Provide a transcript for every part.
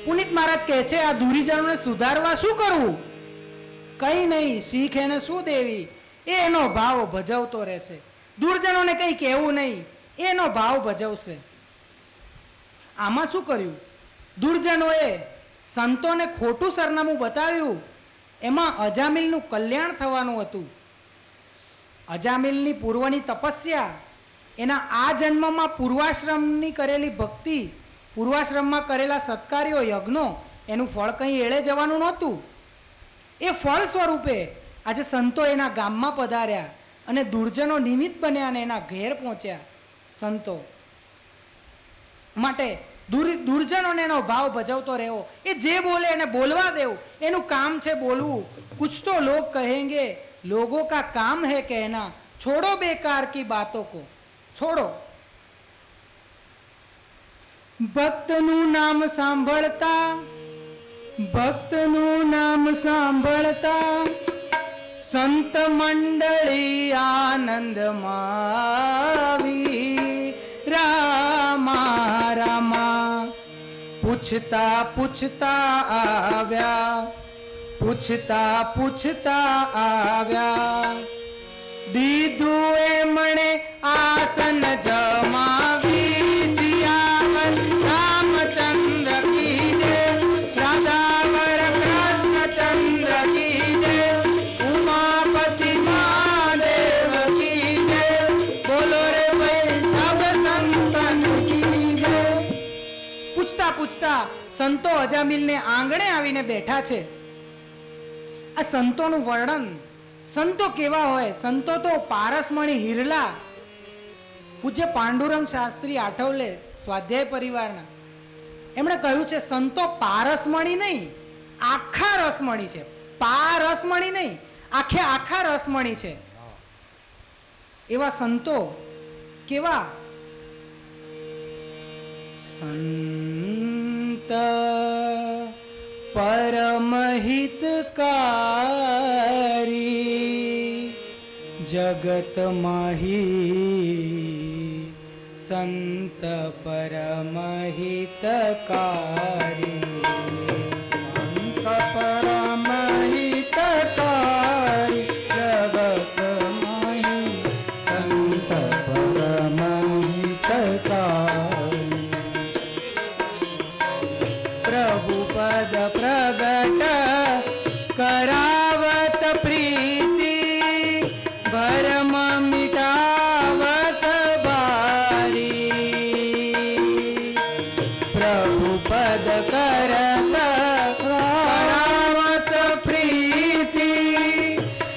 પુનિત મહારાજ કહે છે આ દુરીજનોને સુધારવા શું કરવું? કઈ નહીં, શીખ એને શું દેવી, એનો ભાવ ભજવતો રહેશે. દુર્જનોને કઈ કહેવું નહીં, એનો ભાવ ભજવશે. આમાં શું કર્યું? દુર્જનોએ સંતોને ખોટું સરનામું બતાવ્યું. એમાં અજામિલનું કલ્યાણ થવાનું હતું. અજામિલની પૂર્વની તપસ્યા, એના આ જન્મમાં પૂર્વાશ્રમની કરેલી ભક્તિ, પૂર્વાશ્રમમાં કરેલા સત્કાર્યો, યજ્ઞો, એનું ફળ કંઈ એળે જવાનું નહોતું. એ ફળ સ્વરૂપે આજે સંતો એના ગામમાં પધાર્યા અને દુર્જનો નિમિત્ત બન્યા અને એના ઘેર પહોંચ્યા. સંતો માટે દુર્જનોને એનો ભાવ ભજવતો રહેવો. એ જે બોલે એને બોલવા દેવું, એનું કામ છે બોલવું. કુછ તો લોગ કહેંગે, लोगों का काम है कहना, छोड़ो बेकार की बातों को, छोड़ो. ભક્તનું નામ સાંભળતા, ભક્તનું નામ સાંભળતા સંત મંડળી આનંદમાં રામા રામા પૂછતા પૂછતા આવ્યા, પૂછતા પૂછતા આવ્યા. દીધું એમણે આસન જમાવી, સિયાવર રામચંદ્ર કી જય, રાધાવર કૃષ્ણચંદ્ર કી જય, ઉમાપતિ મહાદેવ કી જય, બોલો રે વૈષ્ણવ સંતન કી જય. પૂછતા પૂછતા સંતો અજામિલને આંગણે આવીને બેઠા છે. આ સંતોનું વર્ણન, સંતો કેવા હોય? સંતો તો પારસમણી હિરલા. પૂજ્ય પાંડુરંગ શાસ્ત્રી આઠવલે સ્વાધ્યાય પરિવારના એમણે કહ્યું છે સંતો પારસમણી નહીં, આખા રસમણી છે. પારસમણી નહીં, આખા રસમણી છે. એવા સંતો કેવા? સંત परमहितकारी जगत माही, संत परमहितकारी, संत परमहितकारी जगत माही, संत परमहितकारी. प्रभु पद प्रगट करावत प्रीति, भरम मिटावत बारी. प्रभु पद करत करावत प्रीति,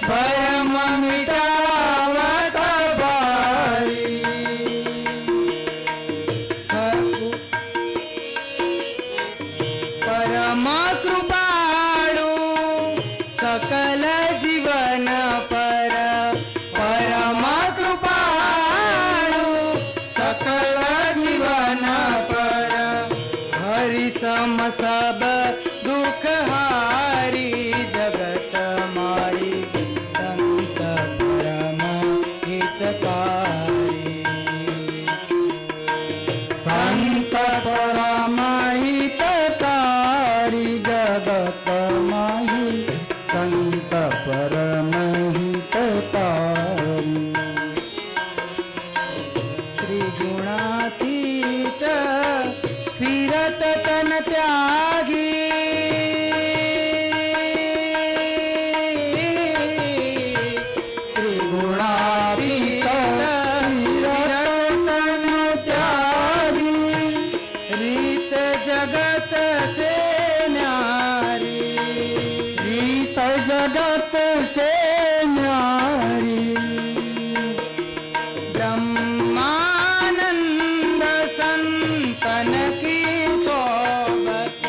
भरम मिटावत बारी. परम कृपाळु सकल जीवन पर, परम कृपाळु सकल जीवन पर, हरि सम सब दुख हारी जगत मारी, संत परम हितकारी. संत परम हितकारी जगत माही, संत परम हितकारी. त्रिगुणातीत फिरत तन त्यागी, त्रिगुणातीत फिरत तन त्यागी, रीत जगत से न्यारी, रीत जगत से न्यारी. ब्रह्मानंद संतन की सोबत,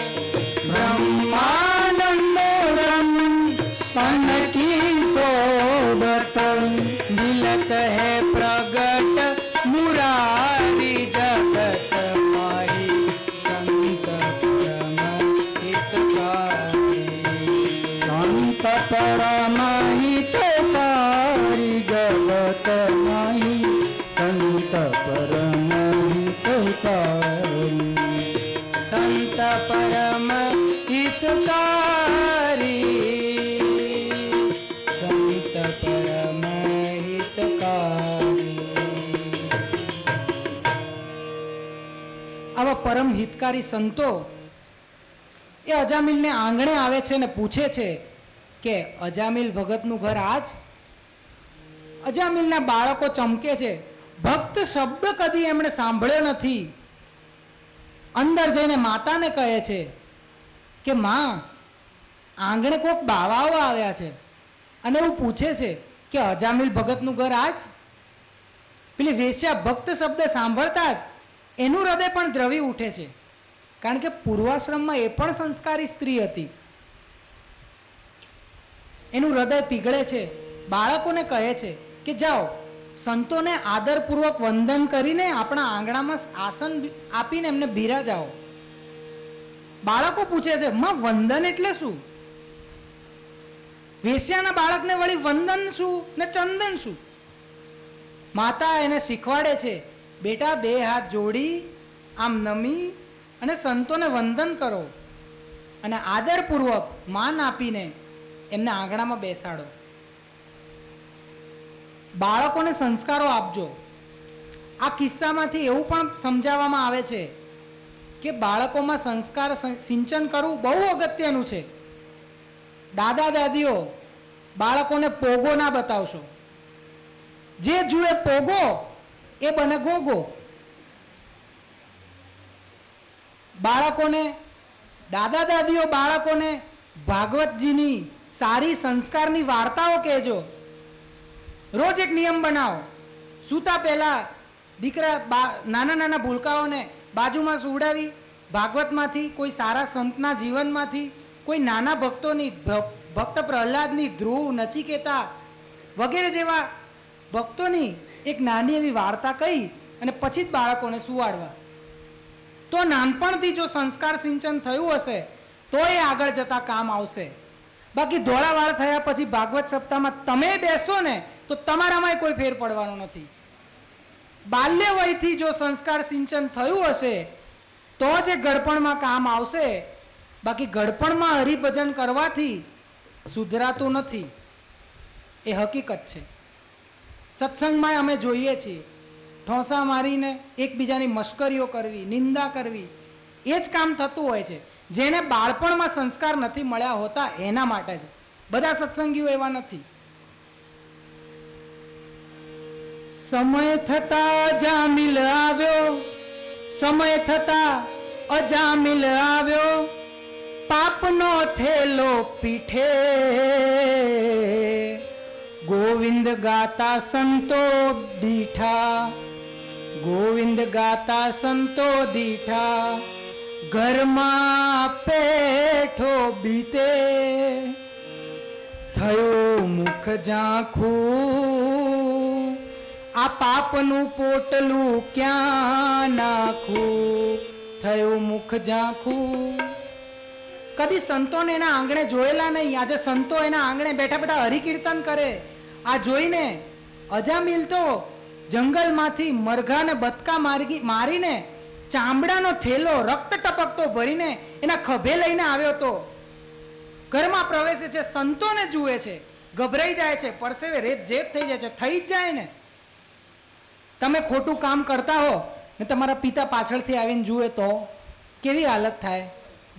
ब्रह्मानंद संतन की सोबत, मिलत है प्रगट मुरारी जगत माही, संत परम हितकारी. संत परम हितकारी जगत माही, संत परम हितकारी. संत परम હિતકારી સંત પરમ હિતકારી. આવા પરમ હિતકારી સંતો એ અજામિલને આંગણે આવે છે ને પૂછે છે કે અજામિલ ભગતનું ઘર આજ? અજામિલના બાળકો ચમકે છે. ભક્ત શબ્દ કદી એમણે સાંભળ્યો નથી. અંદર જઈને માતાને કહે છે કે માં, આંગણે કોઈક બાવાઓ આવ્યા છે અને એવું પૂછે છે કે અજામિલ ભગતનું ઘર આજ? પેલી વેશ્યા ભક્ત શબ્દ સાંભળતા જ એનું હૃદય પણ દ્રવી ઉઠે છે, કારણ કે પૂર્વાશ્રમમાં એ પણ સંસ્કારી સ્ત્રી હતી. એનું હૃદય પીગળે છે. બાળકોને કહે છે કે જાઓ, સંતોને આદરપૂર્વક વંદન કરીને આપણા આંગણામાં આસન આપીને એમને બિરાજાઓ. બાળકો પૂછે છે, માં વંદન એટલે શું? વેશ્યાના બાળકને વળી વંદન શું ને ચંદન શું? માતા એને શીખવાડે છે, બેટા બે હાથ જોડી આમ નમી અને સંતોને વંદન કરો અને આદરપૂર્વક માન આપીને એમને આંગણામાં બેસાડો. બાળકોને સંસ્કારો આપજો. આ કિસ્સામાંથી એવું પણ સમજાવવામાં આવે છે કે બાળકોમાં સંસ્કાર સિંચન કરવું બહુ અગત્યનું છે. દાદા દાદીઓ, બાળકોને પોગો ના બતાવશો. જે જુએ પોગો એ બને ગોગો. બાળકોને, દાદા દાદીઓ બાળકોને ભાગવતજીની સારી સંસ્કારની વાર્તાઓ કહેજો. રોજ એક નિયમ બનાવો. સૂતા પહેલા દીકરા નાના નાના ભૂલકાઓને બાજુમાં સુવડાવી ભાગવતમાંથી, કોઈ સારા સંતના જીવનમાંથી, કોઈ નાના ભક્તોની, ભક્ત પ્રહલાદની, ધ્રુવ, નચિકેતા વગેરે જેવા ભક્તોની એક નાની એવી વાર્તા કહી અને પછી જ બાળકોને સુવાડવા. તો નાનપણથી જો સંસ્કાર સિંચન થયું હશે તો એ આગળ જતા કામ આવશે. બાકી ધોળાવાળ થયા પછી ભાગવત સપ્તાહમાં તમે બેસો ને તો તમારામાં કોઈ ફેર પડવાનો નથી. બાલ્ય વયથી જો સંસ્કાર સિંચન થયું હશે તો જ એ ગળપણમાં કામ આવશે. બાકી ગળપણમાં હરિભજન કરવાથી સુધરાતું નથી, એ હકીકત છે. સત્સંગમાં અમે જોઈએ છીએ, ઠોંસા મારીને એકબીજાની મશ્કરીઓ કરવી, નિંદા કરવી, એ જ કામ થતું હોય છે. જેને બાળપણમાં સંસ્કાર નથી મળ્યા હોતા એના માટે જ. બધા સત્સંગીઓ એવા નથી. સમય થતા અજામિલ આવ્યો, સમય થતા અજામિલ આવ્યો, પાપનો થેલો પીઠે, ગોવિંદ ગાતા સંતો દીઠા, ગોવિંદ ગાતા સંતો દીઠા, ઘરમાં પેઠો બીતે, થયું મુખ ઝાંખું, આ પાપનું પોટલું ક્યાં નાખું, થયું મુખ ઝાંખું. કદી સંતોને એના આંગણે જોયેલા નહીં. આજે સંતો એના આંગણે બેઠા બેઠા હરિકીર્તન કરે. આ જોઈને અજામિલ તો જંગલમાંથી મરઘાને બતકા મારીને ચામડાનો થેલો રક્ત ટપકતો ભરીને એના ખભે લઈને આવ્યો તો ઘરમાં પ્રવેશે છે, સંતોને જુએ છે, ગભરાઈ જાય છે, પરસેવે રેપ જેપ થઈ જાય છે. થઈ જ જાય ને. તમે ખોટું કામ કરતા હો ને તમારા પિતા પાછળથી આવીને જુએ તો કેવી હાલત થાય?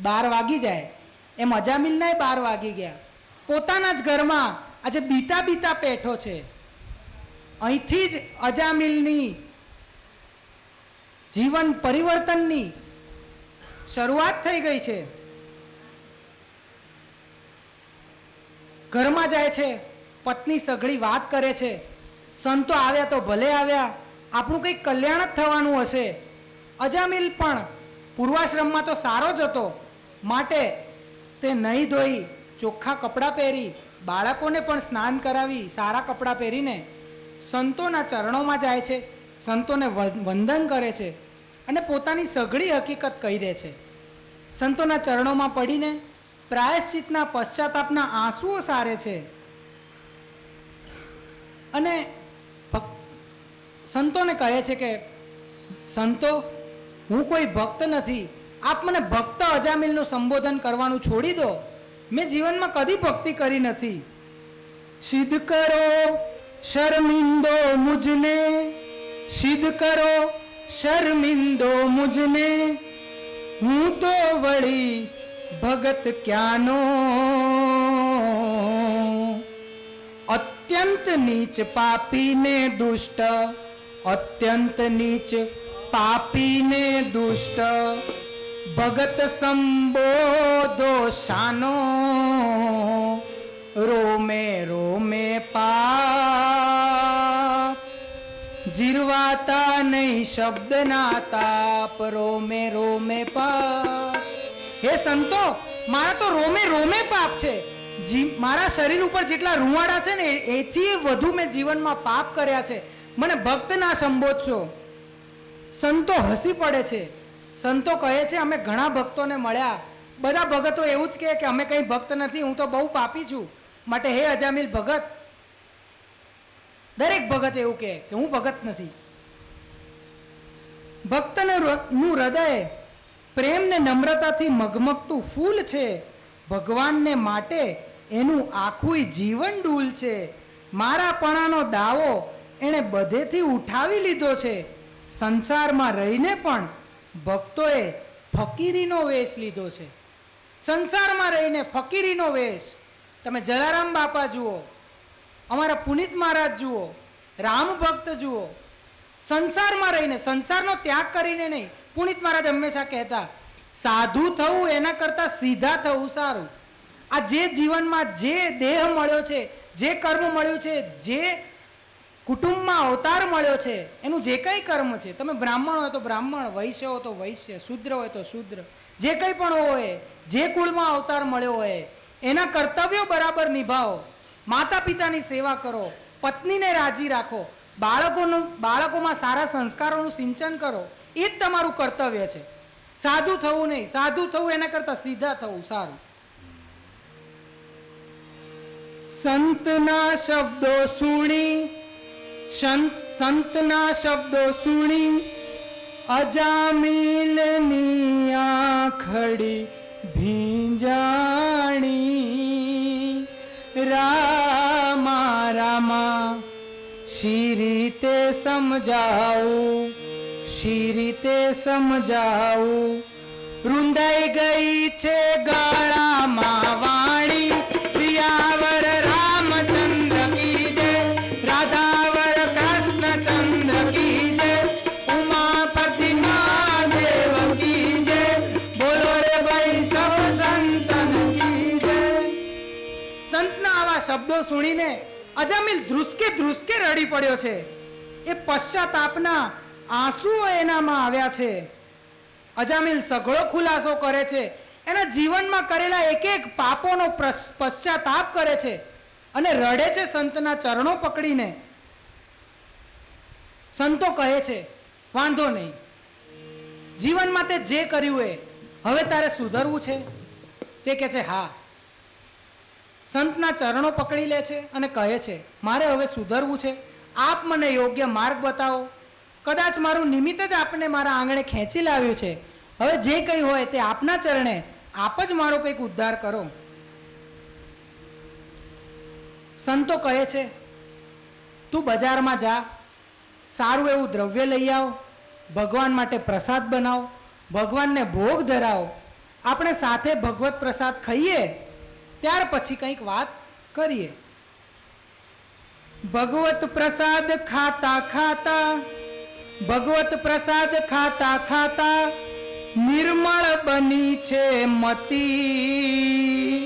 12 વાગી જાય. એમ અજામિલના 12 વાગી ગયા. પોતાના જ ઘરમાં આજે બીતા બીતા પેઠો છે. અહીંથી જ અજામિલની જીવન પરિવર્તનની શરૂઆત થઈ ગઈ છે. ઘરમાં જાય છે, પત્ની સઘળી વાત કરે છે, સંતો આવ્યા તો ભલે આવ્યા, આપણું કંઈક કલ્યાણ જ થવાનું હશે. અજામિલ પણ પૂર્વાશ્રમમાં તો સારો જ હતો, માટે તે નહીં ધોઈ ચોખ્ખા કપડાં પહેરી, બાળકોને પણ સ્નાન કરાવી સારા કપડાં પહેરીને સંતોના ચરણોમાં જાય છે, સંતોને વંદન કરે છે અને પોતાની સઘળી હકીકત કહી દે છે. સંતોના ચરણોમાં પડીને પ્રાયશ્ચિતના પશ્ચાતાપના આંસુઓ સારે છે અને સંતોને કહે છે કે સંતો, હું કોઈ ભક્ત નથી, આપ મને ભક્ત અજામિલનું સંબોધન કરવાનું છોડી દો. મેં જીવનમાં કદી ભક્તિ કરી નથી. સિદ્ધ કરો શર્મિંદો મુજને, સિદ્ધ કરો શર્મિંદો મુજને, હું તો વળી ભગત ક્યાંનો. અત્યંત નીચ પાપીને દુષ્ટ, અત્યંત નીચ પાપીને દુષ્ટ, ભગત સંબોધો શાનો. રોમે રોમે પાપ, જીરવાતા નહીં શબ્દના તાપ. રોમે રોમે પાપ. હે સંતો, મારા તો રોમે રોમે પાપ છે. મારા શરીર ઉપર જેટલા રૂવાડા છે ને એથી વધુ મેં જીવનમાં પાપ કર્યા છે. મને ભક્ત ના સંબોધશો. સંતો હસી પડે છે. સંતો કહે છે અમે ઘણા ભક્તોને મળ્યા, બધા ભગતો એવું જ કે અમે કંઈ ભક્ત નથી, હું તો બહુ પાપી છું. માટે હે અજામિલ ભગત, દરેક ભગત એવું કે હું ભગત નથી. ભક્તનું હૃદય પ્રેમ ને નમ્રતાથી મગમગતું ફૂલ છે. ભગવાનને માટે એનું આખું જીવન ડૂલ છે. મારા પણાનો દાવો એણે બધેથી ઉઠાવી લીધો છે. સંસારમાં રહીને પણ ભક્તોએ ફકીરીનો વેશ લીધો છે. સંસારમાં રહીને ફકીરીનો વેશ. તમે જલારામ બાપા જુઓ, અમારા પુનિત મહારાજ જુઓ, રામ ભક્ત જુઓ. સંસારમાં રહીને, સંસારનો ત્યાગ કરીને નહીં. પુનિત મહારાજ હંમેશા કહેતા સાધુ થવું એના કરતાં સીધા થવું સારું. આ જે જીવનમાં જે દેહ મળ્યો છે, જે કર્મ મળ્યું છે, જે કુટુંબમાં અવતાર મળ્યો છે, એનું જે કંઈ કર્મ છે, તમે બ્રાહ્મણ હોય તો બ્રાહ્મણ, વૈશ્ય હોય તો વૈશ્ય, શૂદ્ર હોય તો શૂદ્ર, જે કંઈ પણ હોય, જે કુળમાં અવતાર મળ્યો હોય એના કર્તવ્યો બરાબર નિભાવો. માતા પિતાની સેવા કરો, પત્નીને રાજી રાખો, બાળકોમાં સારા સંસ્કારોનું સિંચન કરો. એ જ તમારું કર્તવ્ય છે. સાધુ થવું નહીં. સાધુ થવું એના કરતાં સીધા થવું સારું. સંતના શબ્દો સુણી, સંતના શબ્દો સુણી, અજામિલની આંખડી ભીંજાણી. રામા રામા શી રીતે સમજાવું, શી રીતે સમજાવું. રૂંધાઈ ગઈ છે ગળામાં વાણી, સિયાવર રામચંદ્ર કી જય, રાધાવર કૃષ્ણચંદ્ર કી જય, ઉમાપતિ મહાદેવ કી જય, બોલો રે ભાઈ સબ સંતન કી જય. સંતના આવા શબ્દો સુણીને અજામિલ ધ્રુસકે ધ્રુસકે રડી પડ્યો છે. એ પશ્ચાતાપના આંસુઓ એનામાં આવ્યા છે. અજામિલ સઘળો ખુલાસો કરે છે. એના જીવનમાં કરેલા એક એક પાપોનો પશ્ચાતાપ કરે છે અને રડે છે સંતના ચરણો પકડીને. સંતો કહે છે વાંધો નહીં, જીવનમાં તે જે કર્યું એ હવે તારે સુધરવું છે. તે કહે છે હા. સંતના ચરણો પકડી લે છે અને કહે છે મારે હવે સુધરવું છે, આપ મને યોગ્ય માર્ગ બતાવો. કદાચ મારું નિમિત્ત જ આપને મારા આંગણે ખેંચી લાવ્યું છે. હવે જે કંઈ હોય તે આપના ચરણે, આપ જ મારો કંઈક ઉદ્ધાર કરો. સંતો કહે છે તું બજારમાં જા, સારું એવું દ્રવ્ય લઈ આવ, ભગવાન માટે પ્રસાદ બનાવ, ભગવાનને ભોગ ધરાવો, આપણે સાથે ભગવત પ્રસાદ ખાઈએ, ત્યાર પછી કંઈક વાત કરીએ. ભગવત પ્રસાદ ખાતા ખાતા, ભગવત પ્રસાદ ખાતા ખાતા, નિર્મળ બની છે મતી.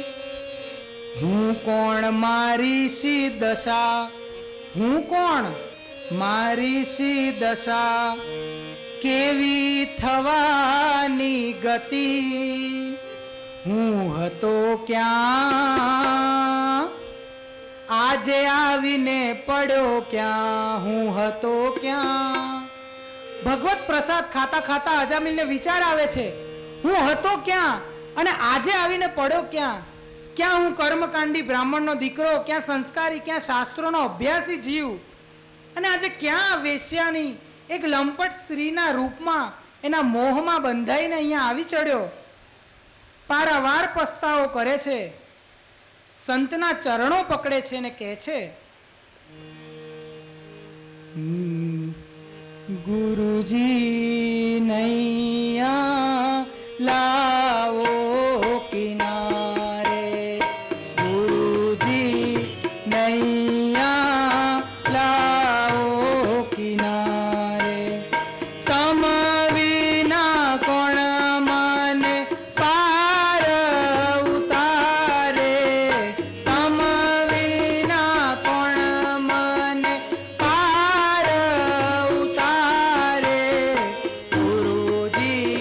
હું કોણ મારી શી દશા, હું કોણ મારી શી દશા, કેવી થવાની ગતિ. હું હતો ક્યાં, આજે આવીને પડ્યો ક્યાં, હું હતો ક્યાં. ભગવત પ્રસાદ ખાતા ખાતા અજામિલને વિચાર આવે છે હું હતો ક્યાં અને આજે આવીને પડ્યો ક્યાં. ક્યાં હું કર્મકાંડી બ્રાહ્મણનો દીકરો, ક્યાં સંસ્કારી, ક્યાં શાસ્ત્રોનો અભ્યાસી જીવ, અને આજે ક્યાં વેશ્યાની એક લંપટ સ્ત્રીના રૂપમાં એના મોહમાં બંધાઈને અહીંયા આવી ચડ્યો, પારાવાર પસ્તાવો કરે છે, સંતના ચરણો પકડે છે ને કહે છે, ગુરુજી નૈયા લાવો કિનારે, ગુરુજી નૈયા લાવો કિનારે, તમ વિના કોણ મને પાર ઉતારે, તમ વિના કોણ મને પાર ઉતારે, ગુરુજી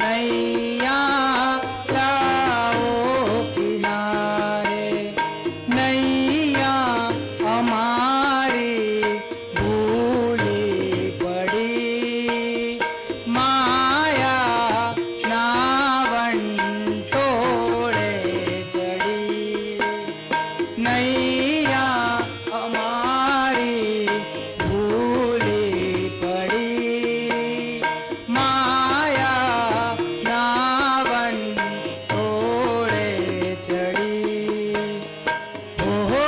નૈયા લાવો કિનારે, નૈયા અમારી ભૂલી પડી, માયા ના વંટોળે ચડી, નૈયા અમારી ભૂલી પડી, માયા ના વંટોળે ચડી. ઓહો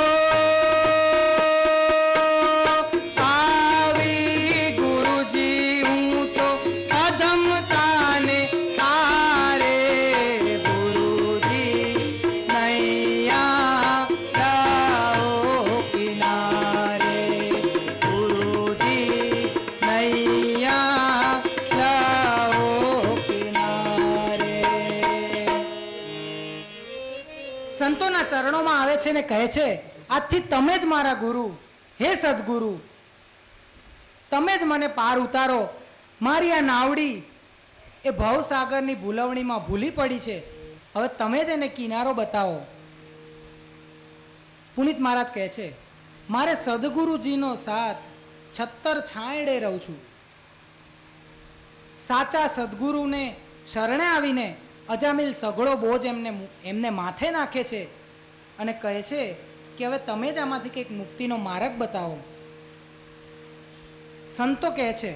આવી ગુરુજી હું તો અજમતાને તારે, ગુરુજી નૈયા લાવો કિનારે, ગુરુજી નૈયા લાવો કિનારે. સંતોના ચરણોમાં આવે છે ને કહે છે, આજથી તમે જ મારા ગુરુ, હે સદગુરુ, તમે જ મને પાર ઉતારો. મારી આ નાવડી એ ભવસાગરની ભૂલવણીમાં ભૂલી પડી છે, હવે તમે જ એને કિનારો બતાવો. પુનિત મહારાજ કહે છે, મારે સદગુરુજીનો સાથ, છત્તર છાંયડે રહું છું. સાચા સદગુરુને શરણે આવીને અજામિલ સઘળો બોજ એમને માથે નાખે છે અને કહે છે કે હવે તમે જ આમાંથી કંઈક મુક્તિનો માર્ગ બતાવો. સંતો કહે છે,